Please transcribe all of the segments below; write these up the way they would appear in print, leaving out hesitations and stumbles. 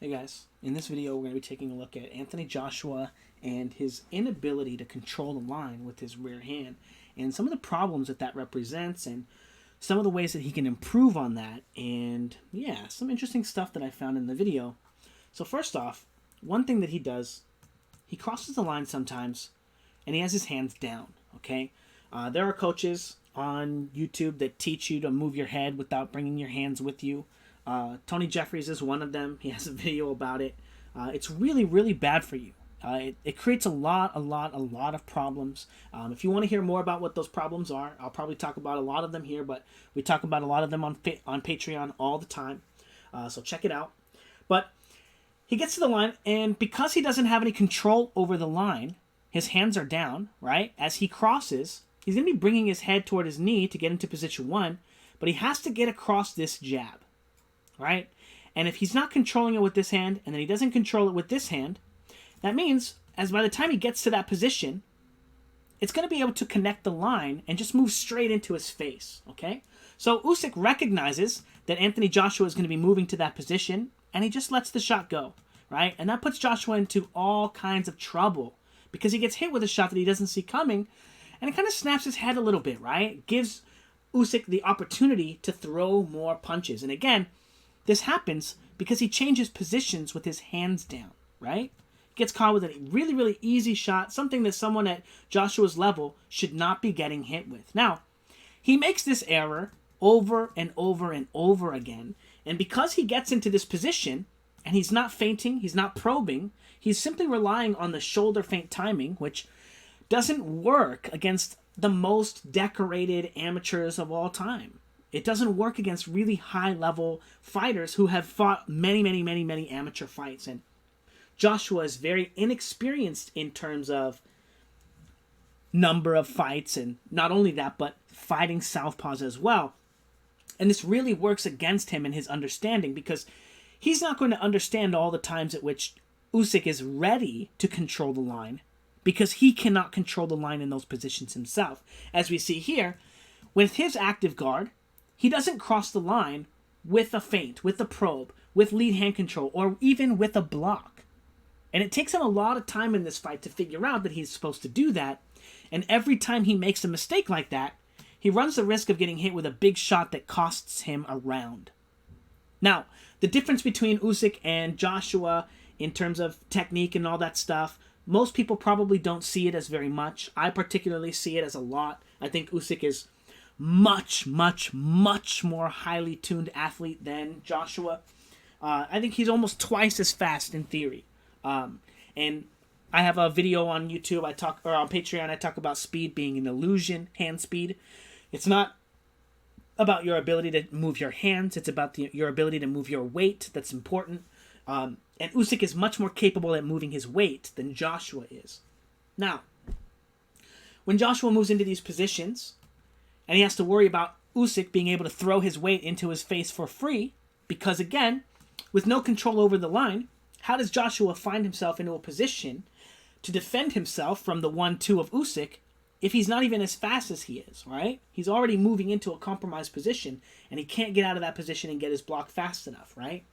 Hey guys, in this video we're going to be taking a look at Anthony Joshua and his inability to control the line with his rear hand and some of the problems that represents and some of the ways that he can improve on that, and yeah, some interesting stuff that I found in the video. So first off, one thing that he does, he crosses the line sometimes and he has his hands down, okay? There are coaches on YouTube that teach you to move your head without bringing your hands with you. Tony Jeffries is one of them. He has a video about it. It's really, really bad for you. It creates a lot of problems. If you want to hear more about what those problems are, I'll probably talk about a lot of them here, but we talk about a lot of them on Patreon all the time. So check it out. But he gets to the line, and because he doesn't have any control over the line, his hands are down, right? As he crosses, he's going to be bringing his head toward his knee to get into position one, but he has to get across this jab, right? And if he's not controlling it with this hand, and then he doesn't control it with this hand, that means, as by the time he gets to that position, it's going to be able to connect the line and just move straight into his face, okay? So Usyk recognizes that Anthony Joshua is going to be moving to that position, and he just lets the shot go, right? And that puts Joshua into all kinds of trouble because he gets hit with a shot that he doesn't see coming, and it kind of snaps his head a little bit, right? It gives Usyk the opportunity to throw more punches. And again, this happens because he changes positions with his hands down, right? He gets caught with a really, really easy shot, something that someone at Joshua's level should not be getting hit with. Now, he makes this error over and over and over again, and because he gets into this position, and he's not feinting, he's not probing, he's simply relying on the shoulder feint timing, which doesn't work against the most decorated amateurs of all time. It doesn't work against really high-level fighters who have fought many amateur fights. And Joshua is very inexperienced in terms of number of fights, and not only that, but fighting southpaws as well. And this really works against him in his understanding, because he's not going to understand all the times at which Usyk is ready to control the line, because he cannot control the line in those positions himself. As we see here, with his active guard, he doesn't cross the line with a feint, with a probe, with lead hand control, or even with a block. And it takes him a lot of time in this fight to figure out that he's supposed to do that. And every time he makes a mistake like that, he runs the risk of getting hit with a big shot that costs him a round. Now, the difference between Usyk and Joshua in terms of technique and all that stuff, most people probably don't see it as very much. I particularly see it as a lot. I think Usyk is much more highly tuned athlete than Joshua. I think he's almost twice as fast in theory. And I have a video on YouTube, or on Patreon, I talk about speed being an illusion, hand speed. It's not about your ability to move your hands, it's about your ability to move your weight that's important. And Usyk is much more capable at moving his weight than Joshua is. Now, when Joshua moves into these positions, and he has to worry about Usyk being able to throw his weight into his face for free, because again, with no control over the line, how does Joshua find himself into a position to defend himself from the 1-2 of Usyk if he's not even as fast as he is, right? He's already moving into a compromised position, and he can't get out of that position and get his block fast enough, right?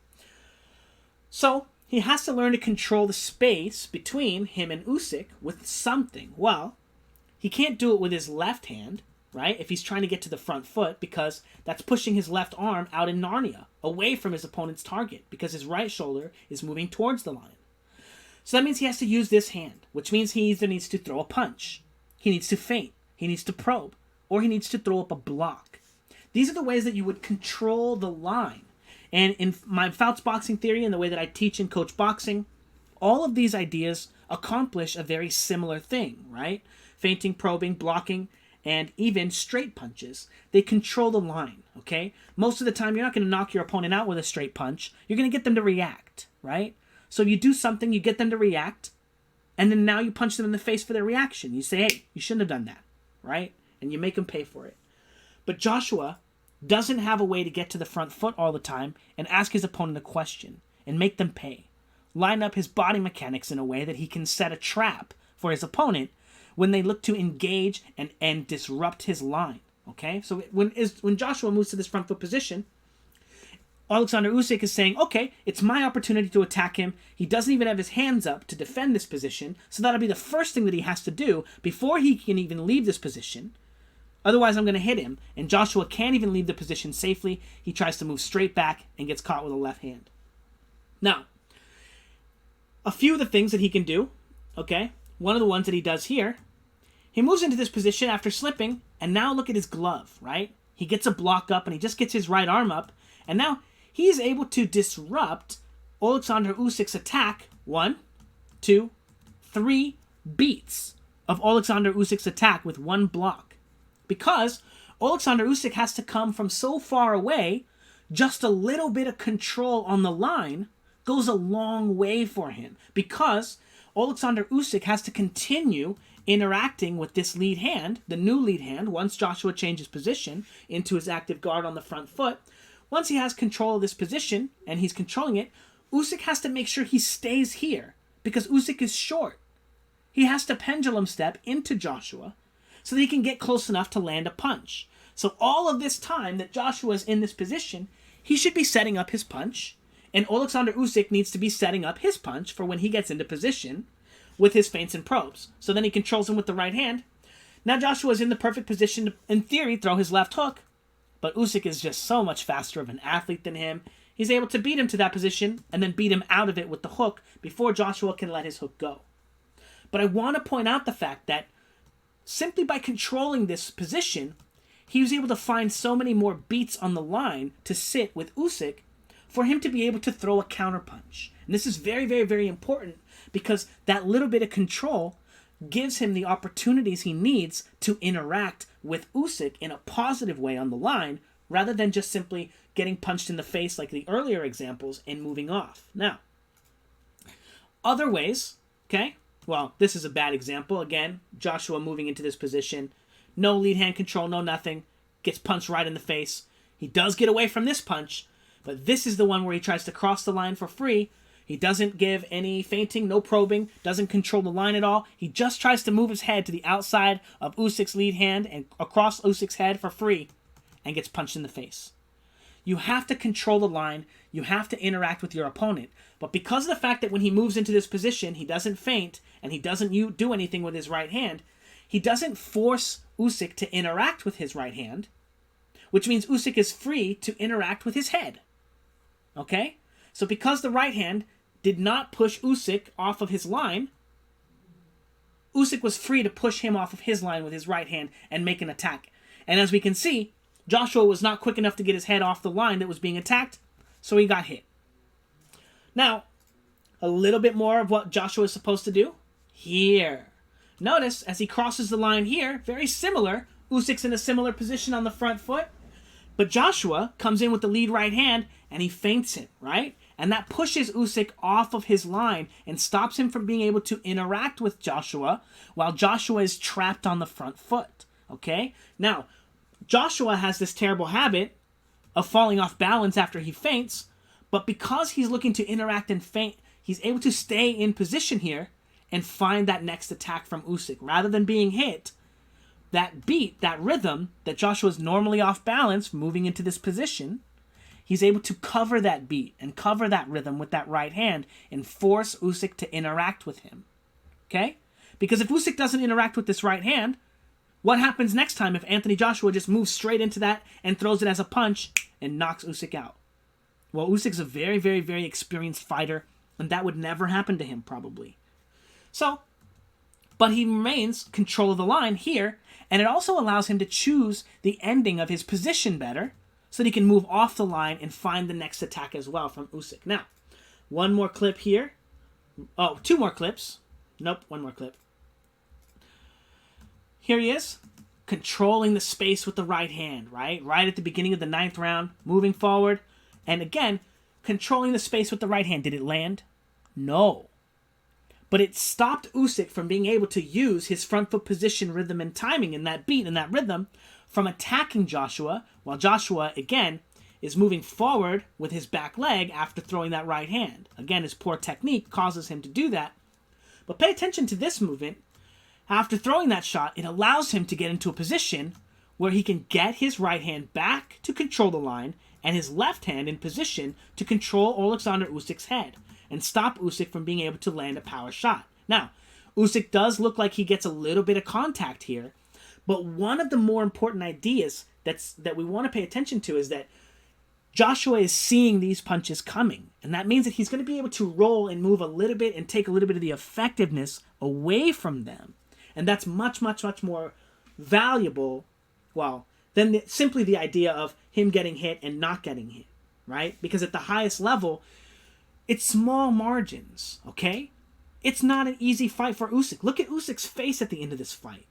So he has to learn to control the space between him and Usyk with something. Well, he can't do it with his left hand, right? If he's trying to get to the front foot, because that's pushing his left arm out in Narnia, away from his opponent's target, because his right shoulder is moving towards the line. So that means he has to use this hand, which means he either needs to throw a punch, he needs to feint, he needs to probe, or he needs to throw up a block. These are the ways that you would control the line. And in my Fouts boxing theory and the way that I teach and coach boxing, all of these ideas accomplish a very similar thing, right? Feinting, probing, blocking, and even straight punches. They control the line, okay? Most of the time, you're not going to knock your opponent out with a straight punch. You're going to get them to react, right? So you do something, you get them to react, and then now you punch them in the face for their reaction. You say, hey, you shouldn't have done that, right? And you make them pay for it. But Joshua doesn't have a way to get to the front foot all the time and ask his opponent a question and make them pay. Line up his body mechanics in a way that he can set a trap for his opponent when they look to engage and disrupt his line, okay? So when Joshua moves to this front foot position, Alexander Usyk is saying, okay, it's my opportunity to attack him. He doesn't even have his hands up to defend this position, so that'll be the first thing that he has to do before he can even leave this position. Otherwise, I'm going to hit him, and Joshua can't even leave the position safely. He tries to move straight back and gets caught with a left hand. Now, a few of the things that he can do, okay, one of the ones that he does here, he moves into this position after slipping, and now look at his glove, right? He gets a block up, and he just gets his right arm up, and now he is able to disrupt Alexander Usyk's attack. 1, 2, 3 beats of Alexander Usyk's attack with one block. Because Alexander Usyk has to come from so far away, just a little bit of control on the line goes a long way for him. Because Alexander Usyk has to continue interacting with this lead hand, the new lead hand, once Joshua changes position into his active guard on the front foot. Once he has control of this position, and he's controlling it, Usyk has to make sure he stays here, because Usyk is short. He has to pendulum step into Joshua so that he can get close enough to land a punch. So all of this time that Joshua is in this position, he should be setting up his punch, and Alexander Usyk needs to be setting up his punch for when he gets into position with his feints and probes. So then he controls him with the right hand. Now Joshua is in the perfect position to, in theory, throw his left hook, but Usyk is just so much faster of an athlete than him. He's able to beat him to that position and then beat him out of it with the hook before Joshua can let his hook go. But I want to point out the fact that simply by controlling this position, he was able to find so many more beats on the line to sit with Usyk for him to be able to throw a counterpunch. And this is very, very, very important because that little bit of control gives him the opportunities he needs to interact with Usyk in a positive way on the line rather than just simply getting punched in the face like the earlier examples and moving off. Now, other ways, okay? Well, this is a bad example. Again, Joshua moving into this position. No lead hand control, no nothing. Gets punched right in the face. He does get away from this punch, but this is the one where he tries to cross the line for free. He doesn't give any feinting, no probing, doesn't control the line at all. He just tries to move his head to the outside of Usyk's lead hand and across Usyk's head for free and gets punched in the face. You have to control the line. You have to interact with your opponent. But because of the fact that when he moves into this position, he doesn't feint and he doesn't do anything with his right hand, he doesn't force Usyk to interact with his right hand, which means Usyk is free to interact with his head. Okay? So because the right hand did not push Usyk off of his line, Usyk was free to push him off of his line with his right hand and make an attack. And as we can see, Joshua was not quick enough to get his head off the line that was being attacked, so he got hit. Now, a little bit more of what Joshua is supposed to do. Here. Notice, as he crosses the line here, very similar. Usyk's in a similar position on the front foot, but Joshua comes in with the lead right hand, and he feints him, right? And that pushes Usyk off of his line and stops him from being able to interact with Joshua while Joshua is trapped on the front foot, okay? Now, Joshua has this terrible habit of falling off balance after he feints, but because he's looking to interact and feint, he's able to stay in position here and find that next attack from Usyk. Rather than being hit, that beat, that rhythm that Joshua's normally off balance moving into this position, he's able to cover that beat and cover that rhythm with that right hand and force Usyk to interact with him. Okay? Because if Usyk doesn't interact with this right hand, what happens next time if Anthony Joshua just moves straight into that and throws it as a punch and knocks Usyk out? Well, Usyk's a very, very, very experienced fighter, and that would never happen to him, probably. So, but he remains control of the line here, and it also allows him to choose the ending of his position better, so that he can move off the line and find the next attack as well from Usyk. Now, one more clip here. Oh, two more clips. Nope, one more clip. Here he is, controlling the space with the right hand, right? Right at the beginning of the 9th round, moving forward. And again, controlling the space with the right hand. Did it land? No. But it stopped Usyk from being able to use his front foot position, rhythm, and timing in that beat and that rhythm from attacking Joshua, while Joshua, again, is moving forward with his back leg after throwing that right hand. Again, his poor technique causes him to do that. But pay attention to this movement. After throwing that shot, it allows him to get into a position where he can get his right hand back to control the line and his left hand in position to control Alexander Usyk's head and stop Usyk from being able to land a power shot. Now, Usyk does look like he gets a little bit of contact here, but one of the more important ideas that we want to pay attention to is that Joshua is seeing these punches coming, and that means that he's going to be able to roll and move a little bit and take a little bit of the effectiveness away from them. And that's much, much, much more valuable, well, than simply the idea of him getting hit and not getting hit, right? Because at the highest level, it's small margins, okay? It's not an easy fight for Usyk. Look at Usyk's face at the end of this fight.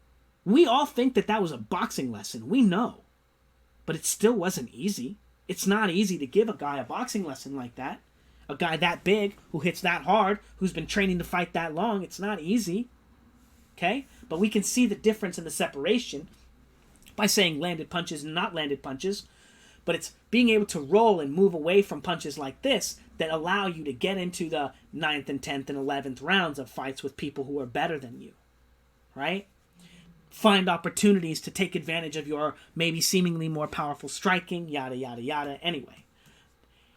We all think that was a boxing lesson. We know. But it still wasn't easy. It's not easy to give a guy a boxing lesson like that. A guy that big, who hits that hard, who's been training to fight that long. It's not easy. Okay? But we can see the difference in the separation by saying landed punches and not landed punches. But it's being able to roll and move away from punches like this that allow you to get into the 9th and 10th and 11th rounds of fights with people who are better than you. Right? Find opportunities to take advantage of your maybe seemingly more powerful striking, yada, yada, yada. Anyway,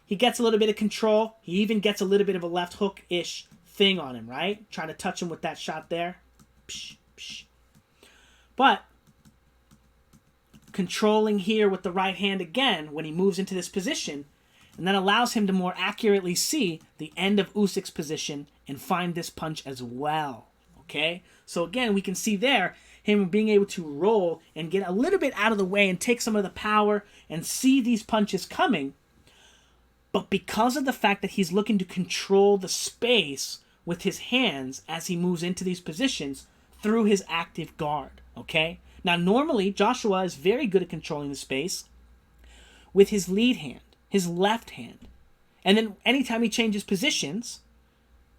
he gets a little bit of control. He even gets a little bit of a left hook-ish thing on him, right? Trying to touch him with that shot there. Psh, psh. But controlling here with the right hand again when he moves into this position, and that allows him to more accurately see the end of Usyk's position and find this punch as well. Okay? So again, we can see there him being able to roll and get a little bit out of the way and take some of the power and see these punches coming. But because of the fact that he's looking to control the space with his hands as he moves into these positions through his active guard, okay? Now, normally, Joshua is very good at controlling the space with his lead hand, his left hand. And then anytime he changes positions,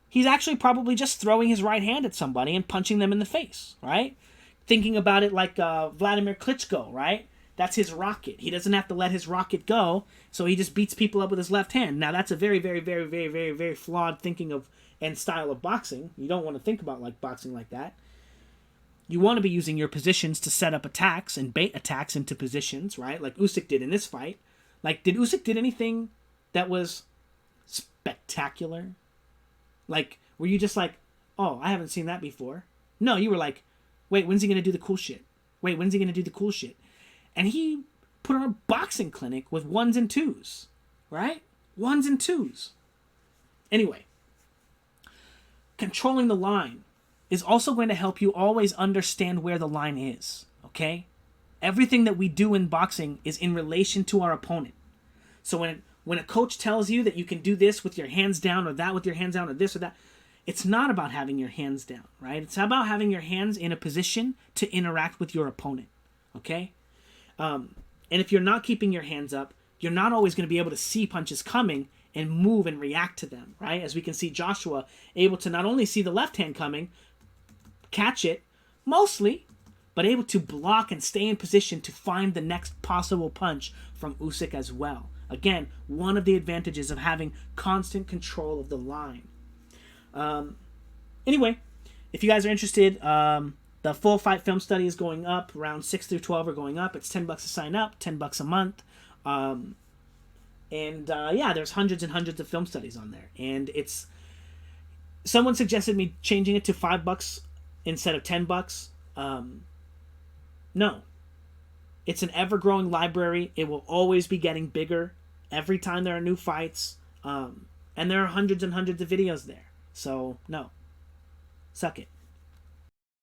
he's actually probably just throwing his right hand at somebody and punching them in the face, right? Thinking about it like Vladimir Klitschko, right? That's his rocket. He doesn't have to let his rocket go, so he just beats people up with his left hand. Now, that's a very, very, very, very, very, very flawed thinking of and style of boxing. You don't want to think about like boxing like that. You want to be using your positions to set up attacks and bait attacks into positions, right? Like Usyk did in this fight. Like, did Usyk did anything that was spectacular? Like, were you just like, oh, I haven't seen that before? No, you were like, wait, when's he going to do the cool shit? Wait, when's he going to do the cool shit? And he put on a boxing clinic with ones and twos, right? Ones and twos. Anyway, controlling the line is also going to help you always understand where the line is, okay? Everything that we do in boxing is in relation to our opponent. So when a coach tells you that you can do this with your hands down or that with your hands down or this or that, it's not about having your hands down, right? It's about having your hands in a position to interact with your opponent, okay? And if you're not keeping your hands up, you're not always going to be able to see punches coming and move and react to them, right? As we can see Joshua able to not only see the left hand coming, catch it, mostly, but able to block and stay in position to find the next possible punch from Usyk as well. Again, one of the advantages of having constant control of the line. Anyway, if you guys are interested, the full fight film study is going up. Rounds 6 through 12 are going up. It's $10 to sign up, $10 a month. Yeah, there's hundreds and hundreds of film studies on there. And it's... Someone suggested me changing it to $5 instead of $10. No. It's an ever-growing library. It will always be getting bigger every time there are new fights. And there are hundreds and hundreds of videos there. So, no. Suck it.